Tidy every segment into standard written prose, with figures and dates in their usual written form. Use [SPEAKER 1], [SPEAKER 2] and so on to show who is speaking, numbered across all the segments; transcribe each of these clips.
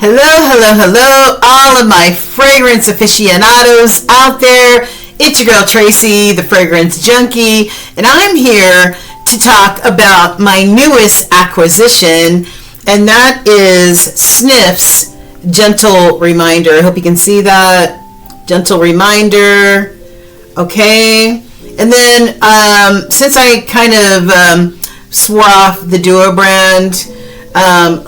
[SPEAKER 1] Hello, hello, hello, all of my fragrance aficionados out there. It's your girl Tracy, the Fragrance Junkie, and I'm here to talk about my newest acquisition, and that is SNIF's Gentle Reminder. I hope you can see that. Gentle Reminder. Okay. And then, since I kind of swore off the Duo brand,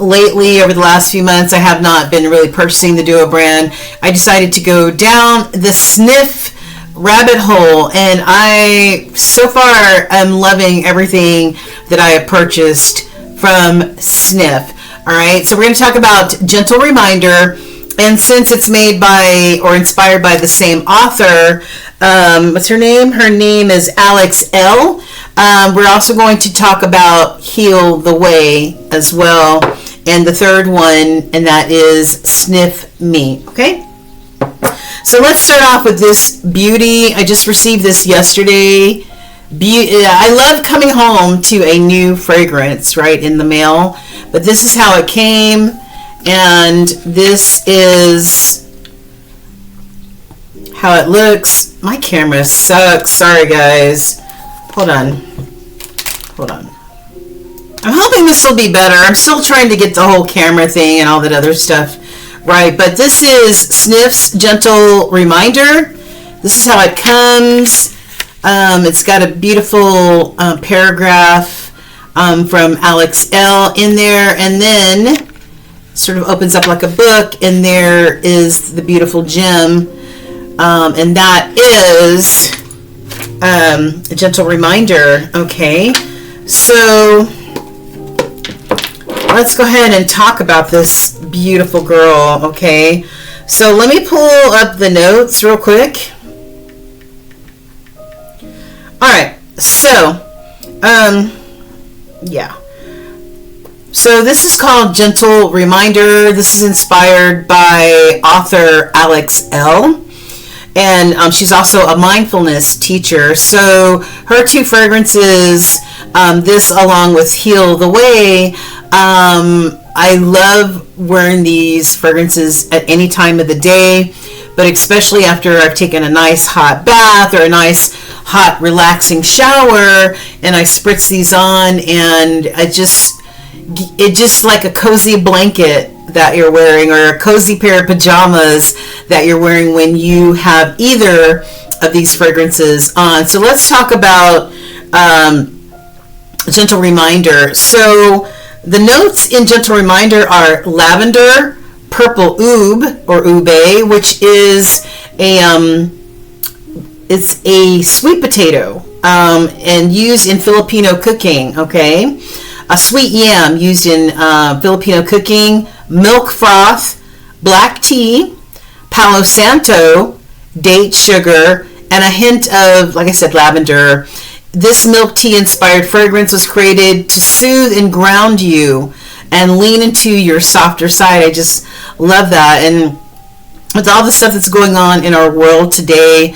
[SPEAKER 1] lately, over the last few months, I have not been really purchasing the Duo brand. I decided to go down the SNIF rabbit hole, and I so far am loving everything that I have purchased from SNIF. All right, so we're going to talk about Gentle Reminder, and since it's made by or inspired by the same author, what's her name? Her name is Alex L. We're also going to talk about Heal the Way as well, and the third one, and that is Sniff Me. Okay, so let's start off with this beauty. I just received this yesterday. I love coming home to a new fragrance, right, in the mail, but this is how it came, and this is how it looks. My camera sucks. Sorry, guys. Hold on. I'm hoping this will be better. I'm still trying to get the whole camera thing and all that other stuff right. But this is SNIF's Gentle Reminder. This is how it comes. It's got a beautiful paragraph from Alex L. in there. And then sort of opens up like a book. And there is the beautiful gem. And that is a gentle reminder. Okay, so let's go ahead and talk about this beautiful girl. Okay, so let me pull up the notes real quick. All right, so yeah, so this is called Gentle Reminder. This is inspired by author Alex L. And she's also a mindfulness teacher. So her two fragrances, this along with Heal the Way, I love wearing these fragrances at any time of the day, but especially after I've taken a nice hot bath or a nice hot relaxing shower, and I spritz these on, and it's just like a cozy blanket that you're wearing, or a cozy pair of pajamas that you're wearing when you have either of these fragrances on. So let's talk about Gentle Reminder. So the notes in Gentle Reminder are lavender, purple oob or ube, which is it's a sweet potato and used in Filipino cooking. Okay, a sweet yam used in Filipino cooking. Milk froth, black tea, Palo Santo, date sugar, and a hint of, like I said, lavender. This milk tea inspired fragrance was created to soothe and ground you and lean into your softer side. I just love that. And with all the stuff that's going on in our world today,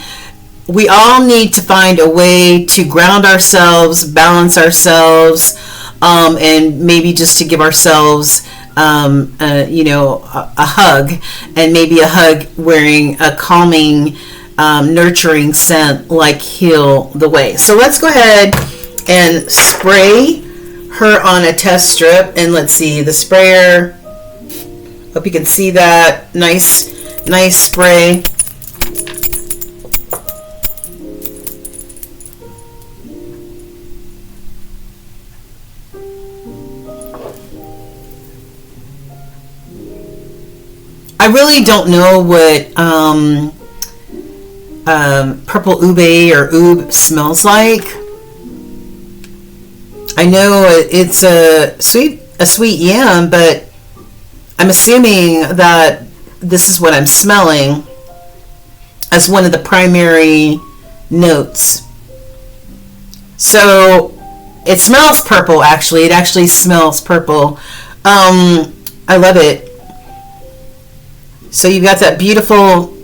[SPEAKER 1] we all need to find a way to ground ourselves, balance ourselves, and maybe just to give ourselves a hug, and maybe a hug wearing a calming, nurturing scent like Heal the Way. So let's go ahead and spray her on a test strip, and let's see the sprayer. Hope you can see that. Nice spray. I really don't know what purple ube or oob smells like. I know it's a sweet yam, but I'm assuming that this is what I'm smelling as one of the primary notes. So it smells purple. Actually, it actually smells purple. I love it. So you've got that beautiful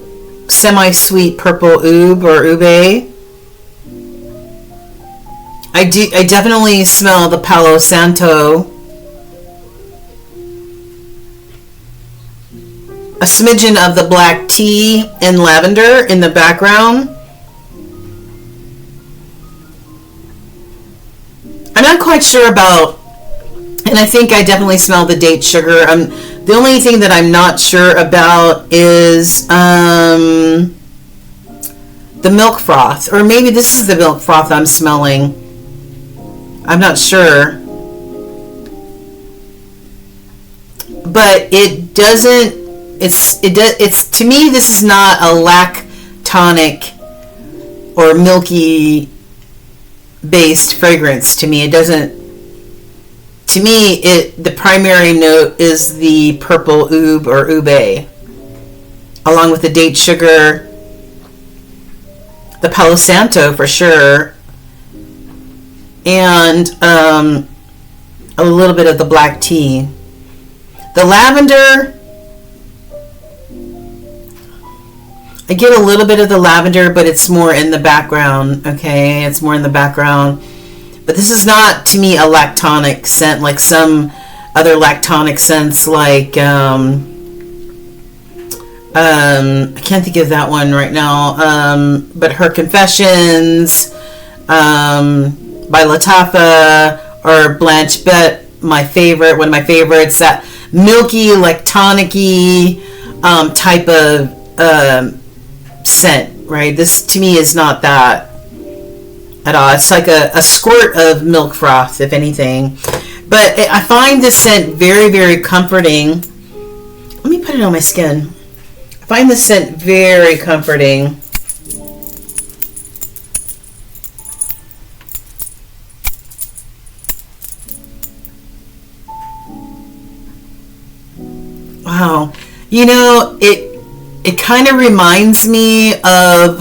[SPEAKER 1] semi-sweet purple oob or ube. I definitely smell the Palo Santo. smidgen of the black tea and lavender in the background. I'm not quite sure about, and I think I definitely smell the date sugar. The only thing that I'm not sure about is the milk froth, or maybe this is the milk froth I'm smelling. I'm not sure, but it doesn't. It's to me, this is not a lactonic or milky based fragrance. To me, it doesn't. To me, the primary note is the purple oud or ube, along with the date sugar, the Palo Santo for sure, and a little bit of the black tea. The lavender, I get a little bit of the lavender, but it's more in the background, okay? It's more in the background. But this is not, to me, a lactonic scent like some other lactonic scents, like, I can't think of that one right now, but Her Confessions by Lattafa, or Blanche Bet, one of my favorites, that milky, lactonic-y type of scent, right? This to me is not that at all. It's like a squirt of milk froth, if anything. But I find this scent very, very comforting. Let me put it on my skin. I find this scent very comforting. Wow. You know, it kind of reminds me of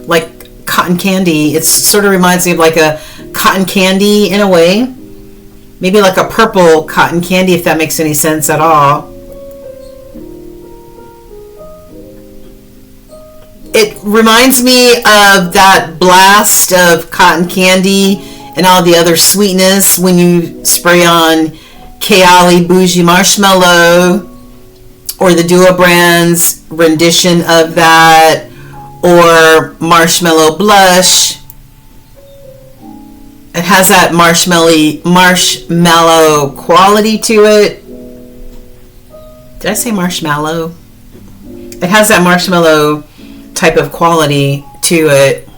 [SPEAKER 1] like cotton candy. It sort of reminds me of like a cotton candy in a way. Maybe like a purple cotton candy, if that makes any sense at all. It reminds me of that blast of cotton candy and all the other sweetness when you spray on Kayali Bougie Marshmallow, or the Duo Brand's rendition of that, or Marshmallow Blush. It has that marshmallow quality to it. Did I say marshmallow? It has that marshmallow type of quality to it.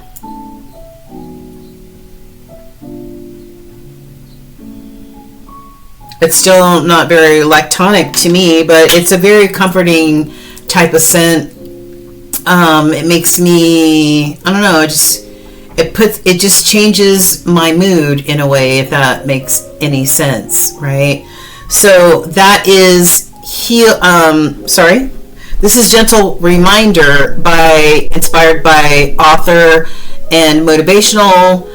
[SPEAKER 1] It's still not very lactonic to me, but it's a very comforting type of scent. It makes me, I don't know, it just changes my mood in a way, if that makes any sense, right? So that is this is Gentle Reminder inspired by author and motivational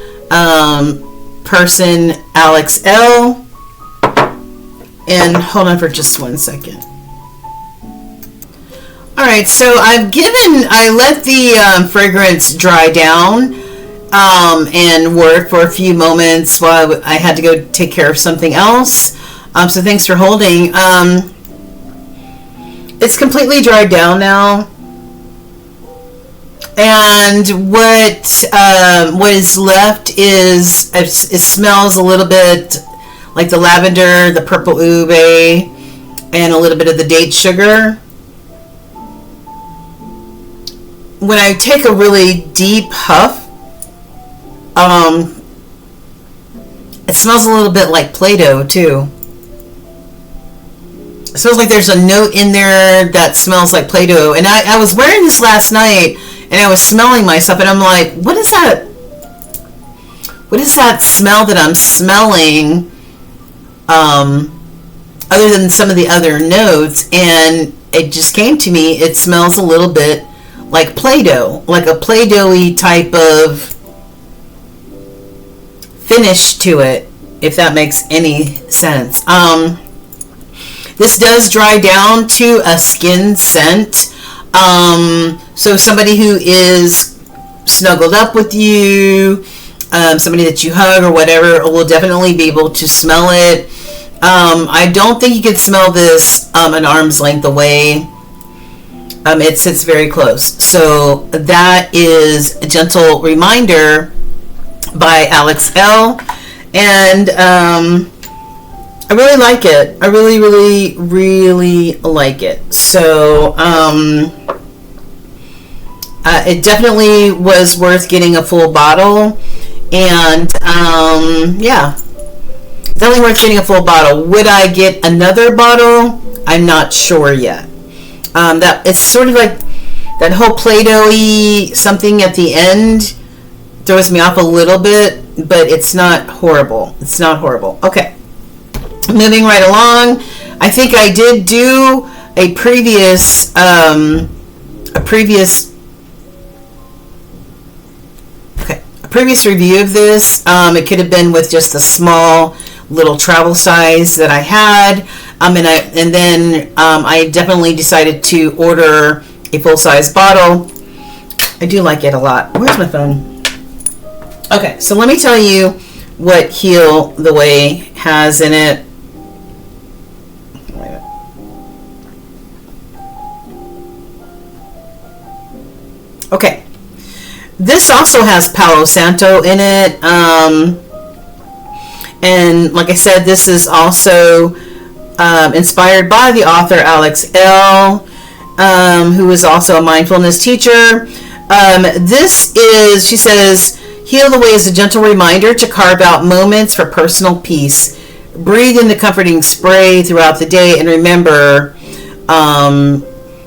[SPEAKER 1] person Alex L. And hold on for just 1 second. Alright, so I let the fragrance dry down and work for a few moments while I had to go take care of something else. So thanks for holding. It's completely dried down now. And what is left is, it smells a little bit like the lavender, the purple ube, and a little bit of the date sugar. When I take a really deep huff, it smells a little bit like Play-Doh too. It smells like there's a note in there that smells like Play-Doh. And I was wearing this last night, and I was smelling myself, and I'm like, what is that? What is that smell that I'm smelling? Other than some of the other notes, and it just came to me, it smells a little bit like Play-Doh, like a Play-Doh-y type of finish to it, if that makes any sense. This does dry down to a skin scent, so somebody who is snuggled up with you, somebody that you hug or whatever, will definitely be able to smell it. I don't think you can smell this an arm's length away. It sits very close. So that is a Gentle Reminder by Alex L. And I really like it. I really, really, really like it. So it definitely was worth getting a full bottle. And yeah, definitely worth getting a full bottle. Would I get another bottle? I'm not sure yet. That it's sort of like that whole Play-Doh-y something at the end throws me off a little bit, but it's not horrible. It's not horrible. Okay, moving right along. I think I did do a previous review of this. It could have been with just a small little travel size that I had, and then I definitely decided to order a full-size bottle. I do like it a lot. Where's my phone? Okay, so let me tell you what Heal the Way has in it. Okay, this also has Palo Santo in it, and like I said, this is also inspired by the author Alex L., who is also a mindfulness teacher. This is, she says, Heal the Way is a gentle reminder to carve out moments for personal peace. Breathe in the comforting spray throughout the day, and remember,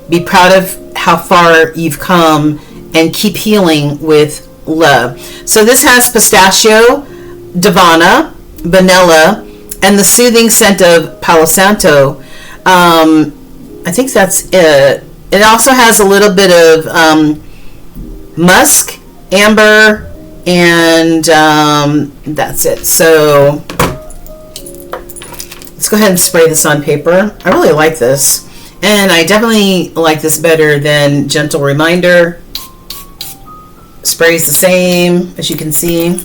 [SPEAKER 1] be proud of how far you've come, and keep healing with love. So this has pistachio, Davana, vanilla, and the soothing scent of Palo Santo. I think that's it. It also has a little bit of musk, amber, and that's it. So let's go ahead and spray this on paper. I really like this, and I definitely like this better than Gentle Reminder. Sprays the same, as you can see.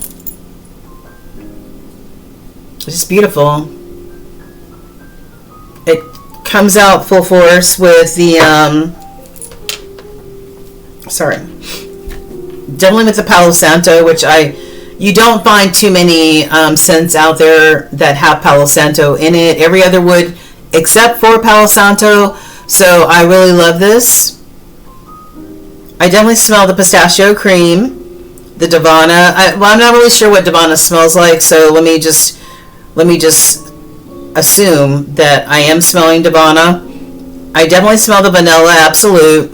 [SPEAKER 1] It's just beautiful. It comes out full force with the definitely with the Palo Santo, which you don't find too many scents out there that have Palo Santo in it. Every other wood except for Palo Santo. So I really love this. I definitely smell the pistachio cream, the Davana. I'm not really sure what Davana smells like, so let me just assume that I am smelling Davana. I definitely smell the vanilla absolute,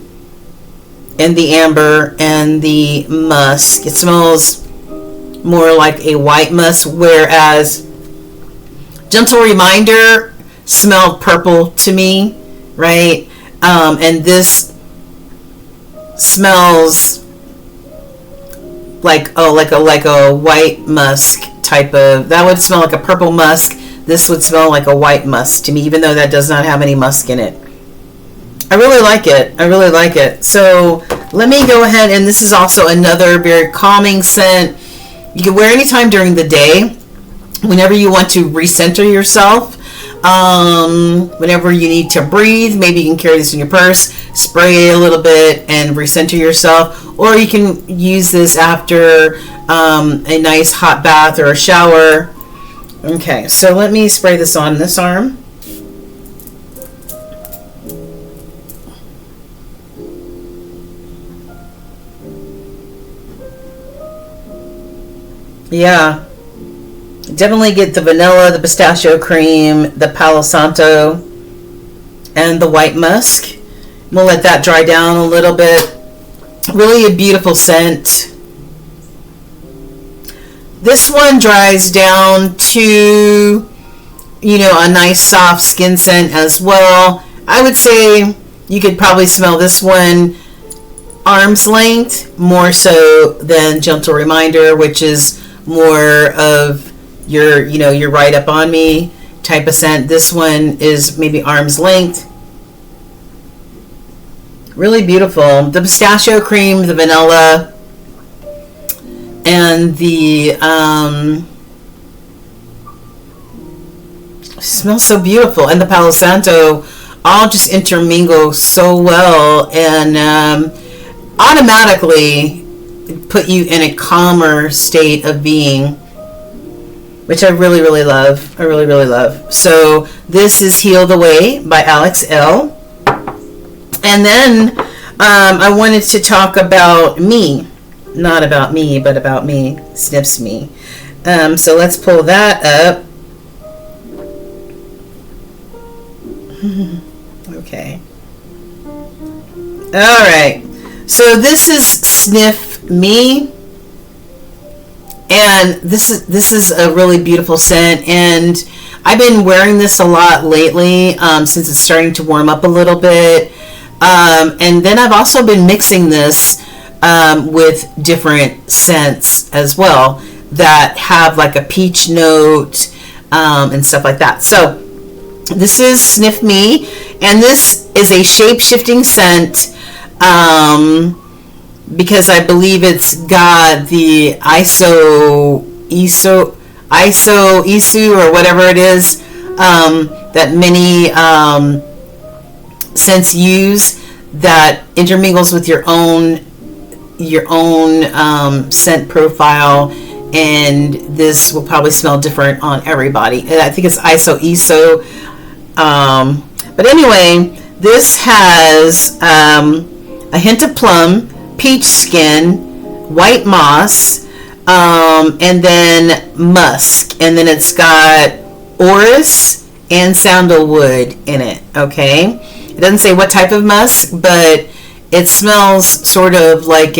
[SPEAKER 1] and the amber, and the musk. It smells more like a white musk, whereas Gentle Reminder smelled purple to me, right? And this smells like a white musk type of. That would smell like a purple musk. This would smell like a white musk to me, even though that does not have any musk in it. I really like it. I really like it. So let me go ahead, and this is also another very calming scent. You can wear anytime during the day, whenever you want to recenter yourself. Whenever you need to breathe, maybe you can carry this in your purse, spray a little bit, and recenter yourself. Or you can use this after a nice hot bath or a shower. Okay, so let me spray this on this arm. Yeah, definitely get the vanilla, the pistachio cream, the Palo Santo, and the white musk. We'll let that dry down a little bit. Really a beautiful scent. This one dries down to, a nice soft skin scent as well. I would say you could probably smell this one arm's length more so than Gentle Reminder, which is more of you're right up on me type of scent. This one is maybe arm's length. Really beautiful. The pistachio cream, the vanilla, and the It smells so beautiful, and the Palo Santo all just intermingle so well, and automatically put you in a calmer state of being, which I really, really love. I really, really love. So this is Heal the Way by Alex L. And then I wanted to talk about me. Not about me, but about me. Sniffs me. So let's pull that up. Okay. All right. So this is Sniff Me. And this is a really beautiful scent, and I've been wearing this a lot lately since it's starting to warm up a little bit. And then I've also been mixing this with different scents as well that have like a peach note and stuff like that. So this is Sniff Me, and this is a shape-shifting scent because I believe it's got the isu or whatever it is that many scents use, that intermingles with your own scent profile, and this will probably smell different on everybody. And I think it's iso. But anyway, this has a hint of plum, peach skin, white moss, and then musk, and then it's got orris and sandalwood in it. Okay, it doesn't say what type of musk, but it smells sort of like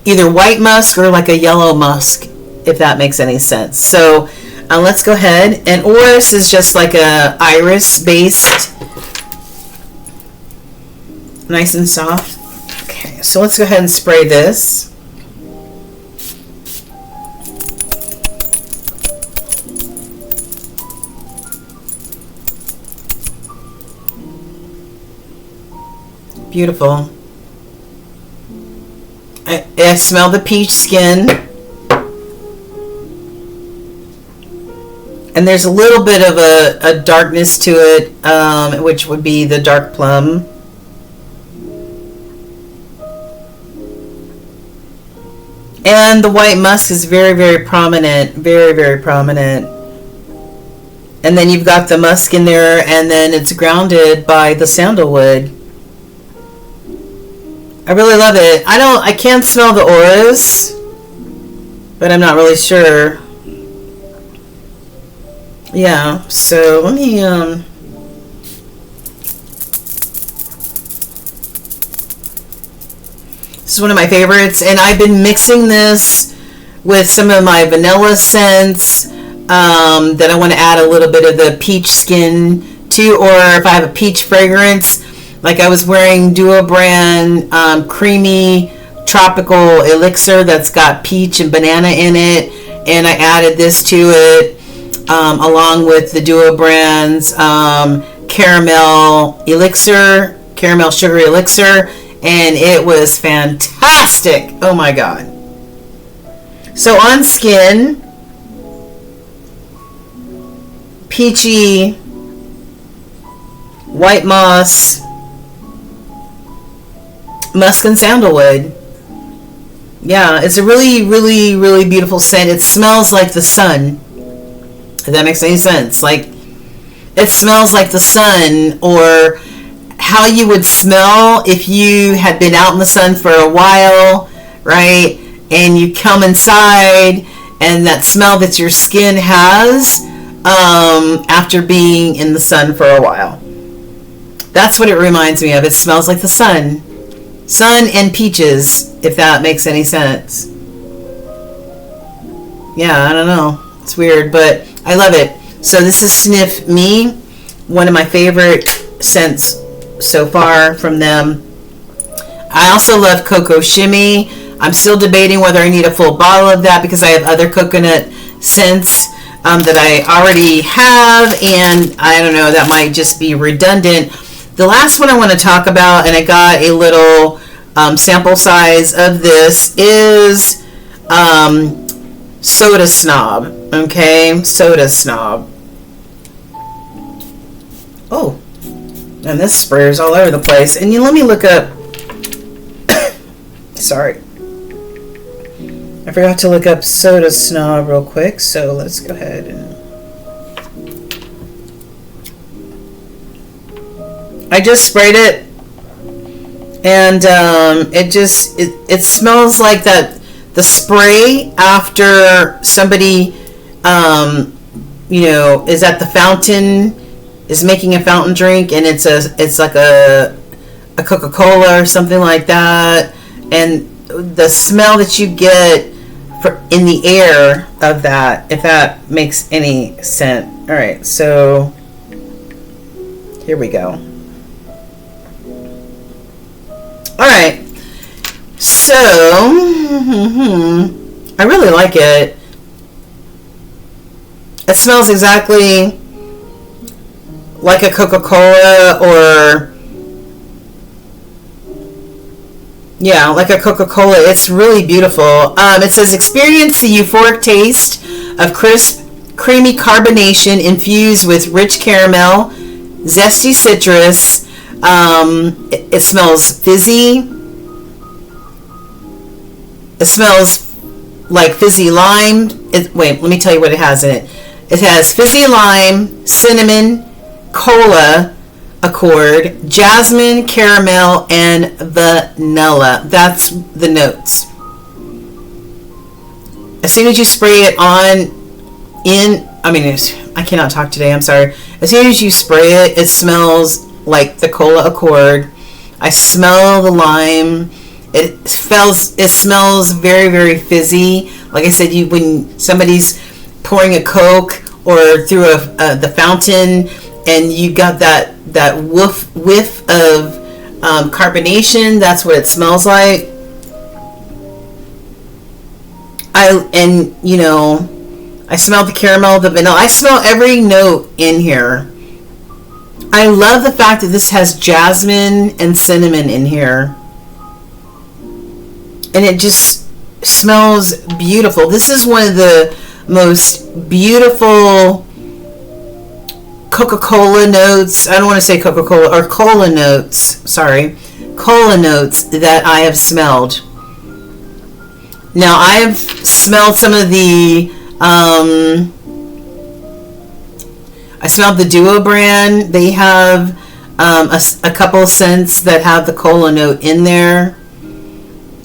[SPEAKER 1] either white musk or like a yellow musk, if that makes any sense. So let's go ahead, and orris is just like a iris based, nice and soft. Okay, so let's go ahead and spray this. Beautiful. I smell the peach skin, and there's a little bit of a darkness to it, which would be the dark plum. And the white musk is very, very prominent. Very, very prominent. And then you've got the musk in there, and then it's grounded by the sandalwood. I really love it. I can't smell the orris, but I'm not really sure. Yeah, so let me this is one of my favorites, and I've been mixing this with some of my vanilla scents that I want to add a little bit of the peach skin to, or if I have a peach fragrance, like I was wearing Duo brand creamy tropical elixir that's got peach and banana in it, and I added this to it along with the Duo brand's caramel sugar elixir, and it was fantastic. Oh my god. So on skin, peachy, white moss, musk and sandalwood. Yeah, it's a really, really, really beautiful scent. It smells like the sun, if that makes any sense. Like, it smells like the sun, or how you would smell if you had been out in the sun for a while, right? And you come inside, and that smell that your skin has after being in the sun for a while. That's what it reminds me of. It smells like the sun. Sun and peaches, if that makes any sense. Yeah, I don't know. It's weird, but I love it. So this is Sniff Me, one of my favorite scents so far from them. I also love Cocoa Shimmy. I'm still debating whether I need a full bottle of that because I have other coconut scents that I already have, and I don't know, that might just be redundant. The last one I want to talk about, and I got a little sample size of this, is Soda Snob. Okay, Soda Snob. Oh, and this sprayer's all over the place. And let me look up. Sorry. I forgot to look up Soda Snob real quick, so let's go ahead and... I just sprayed it, and it smells like that, the spray after somebody is at the fountain, is making a fountain drink, and it's like a Coca-Cola or something like that, and the smell that you get in the air of that, if that makes any sense. All right, so here we go. All right, so I really like it. It smells exactly like a Coca-Cola, or yeah, like a Coca-Cola. It's really beautiful. It says experience the euphoric taste of crisp, creamy carbonation infused with rich caramel, zesty citrus. It smells fizzy. It smells like fizzy lime. Wait, let me tell you what it has in it. It has fizzy lime, cinnamon, cola accord, jasmine, caramel, and vanilla. That's the notes. As soon as you spray it I cannot talk today, I'm sorry. As soon as you spray it, it smells like the cola accord. I smell the lime. It smells very, very fizzy. Like I said, when somebody's pouring a Coke or through the fountain, and you got that whiff of carbonation, that's what it smells like. I smell the caramel, the vanilla. I smell every note in here. I love the fact that this has jasmine and cinnamon in here. And it just smells beautiful. This is one of the most beautiful Coca-Cola notes. I don't want to say Coca-Cola, or cola notes. Sorry. Cola notes that I have smelled. Now, I have smelled some of the... I smelled the Duo brand. They have a couple scents that have the cola note in there.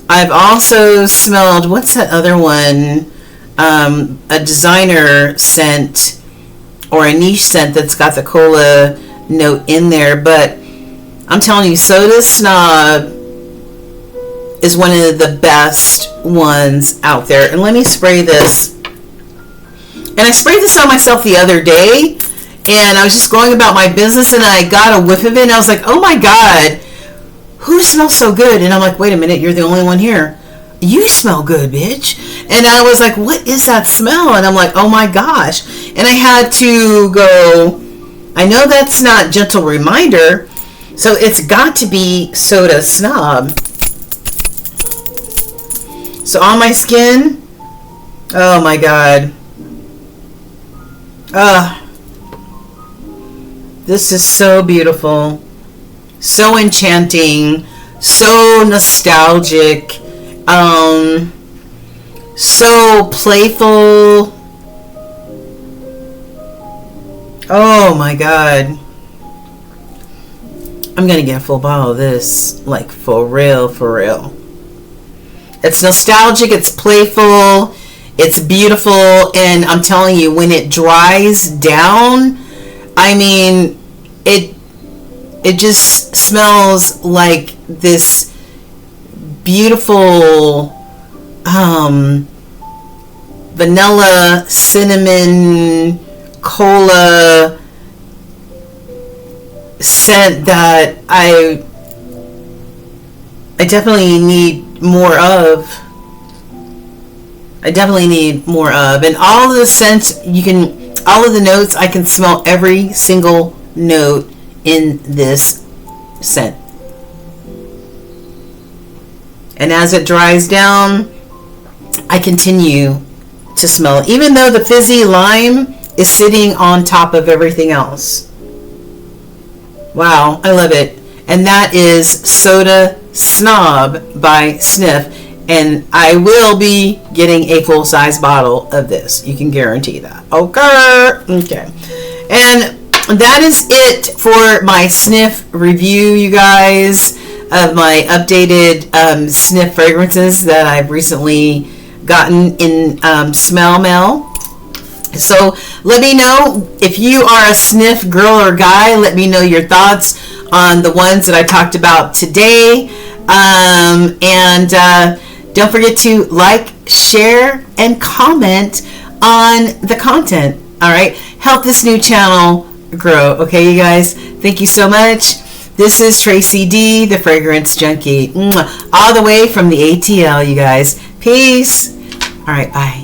[SPEAKER 1] I've also smelled, what's that other one? A designer scent, or a niche scent that's got the cola note in there. But I'm telling you, Soda Snob is one of the best ones out there. And let me spray this. And I sprayed this on myself the other day, and I was just going about my business, and I got a whiff of it, and I was like, oh my God, who smells so good? And I'm like, wait a minute, you're the only one here. You smell good, bitch. And I was like, what is that smell? And I'm like, oh my gosh. And I had to go, I know that's not Gentle Reminder, so it's got to be Soda Snob. So on my skin, oh my God. This is so beautiful, so enchanting, so nostalgic, so playful. Oh my God. I'm gonna get a full bottle of this, like for real, for real. It's nostalgic, it's playful, it's beautiful, and I'm telling you, when it dries down, I mean, it just smells like this beautiful vanilla, cinnamon, cola scent that I definitely need more of. And all of the scents, all of the notes, I can smell every single note in this scent. And as it dries down, I continue to smell, even though the fizzy lime is sitting on top of everything else. Wow, I love it. And that is Soda Snob by SNIF. And I will be getting a full-size bottle of this. You can guarantee that. Okay. And that is it for my SNIF review, you guys, of my updated SNIF fragrances that I've recently gotten in Smell Mail. So let me know if you are a SNIF girl or guy. Let me know your thoughts on the ones that I talked about today. Don't forget to like, share, and comment on the content. All right, help this new channel grow. Okay, you guys. Thank you so much. This is Tracy D, the Fragrance Junkie, all the way from the ATL, you guys. Peace. All right, bye.